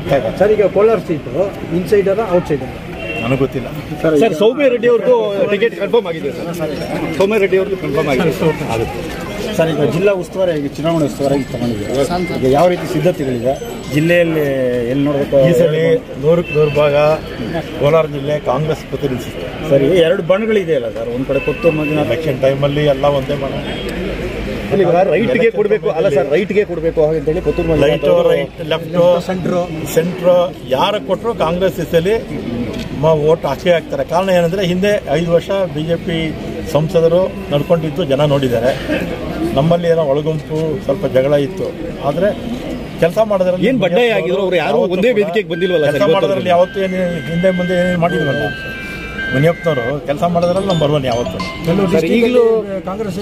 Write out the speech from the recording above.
ಅರ್ಥ ಆಯ್ತಾ ಸರ್? ಈಗ ಕೋಲಾರ ಸೀಟು ಇನ್ಸೈಡರ ಔಟ್ಸೈಡರ್ ನನಗೆ ಗೊತ್ತಿಲ್ಲ ಸರ್. ಸೌಮ್ಯ ರೆಡ್ಡಿ ಅವ್ರದ್ದು ಟಿಕೆಟ್ ಕನ್ಫರ್ಮ್ ಆಗಿದೆ ಸರ್. ಸೌಮ್ಯ ರೆಡ್ಡಿ ಅವ್ರದ್ದು ಕನ್ಫರ್ಮ್ ಆಗಿದೆ ಸರ್. ಈಗ ಜಿಲ್ಲಾ ಉಸ್ತುವಾರಿ ಚುನಾವಣೆ ಉಸ್ತುವಾರಿ ತಗೊಂಡಿದ್ದೀವಿ. ಈಗ ಯಾವ ರೀತಿ ಸಿದ್ಧತೆಗಳಿದೆ ಜಿಲ್ಲೆಯಲ್ಲಿ ಎಲ್ಲಿ ನೋಡಬೇಕು? ಈ ಸಲ 100ಕ್ಕೆ 100 ಭಾಗ ಕೋಲಾರ ಜಿಲ್ಲೆ ಕಾಂಗ್ರೆಸ್ ಪ್ರತಿನಿಧಿಸುತ್ತೆ. ಸರಿ, 2 ಬಣಗಳಿದೆಯಲ್ಲ ಸರ್, ಒಂದು ಕಡೆ ಕೊತ್ತೂರು ಮಂಜುನಾಥ. ಎಲೆಕ್ಷನ್ ಟೈಮಲ್ಲಿ ಎಲ್ಲ ಒಂದೇ ಬಣ. ರೈಟ್ಗೆ ಕೊಡಬೇಕು ಅಲ್ಲ ಸರ್, ರೈಟ್ಗೆ ಕೊಡಬೇಕು ಅಂತೇಳಿ Kothur right, right, left, centre ಯಾರು ಕೊಟ್ಟರು ಕಾಂಗ್ರೆಸ್ ಇಸಲಿ ಓಟ್ ಹಾಕೇ ಹಾಕ್ತಾರೆ. ಕಾರಣ ಏನಂದರೆ ಹಿಂದೆ 5 ವರ್ಷ BJP ಸಂಸದರು ನಡ್ಕೊಂಡಿದ್ದು ಜನ ನೋಡಿದ್ದಾರೆ. ನಮ್ಮಲ್ಲಿ ಏನೋ ಒಳಗುಂಪು ಸ್ವಲ್ಪ ಜಗಳ ಇತ್ತು. ಆದರೆ ಕೆಲಸ ಮಾಡೋದ್ರಲ್ಲಿ ಏನು ಬಡ್ಡಾಯ ಆಗಿದ್ರು ಅವ್ರು ಯಾರು ಒಂದೇ ವೇದಿಕೆಗೆ ಬಂದಿಲ್ವಲ್ಲ. ಕೆಲಸ ಮಾಡೋದ್ರಲ್ಲಿ ಯಾವತ್ತೂ ಏನು ಹಿಂದೆ ಮುಂದೆ ಏನೇನು ಮಾಡಿದ್ವಲ್ಲ ಮುನಿಯಪ್ಪನವರು ಕೆಲಸ ಮಾಡೋದ್ರಲ್ಲಿ ನಂಬರ್ 1 ಯಾವತ್ತು. ಈಗಲೂ ಕಾಂಗ್ರೆಸ್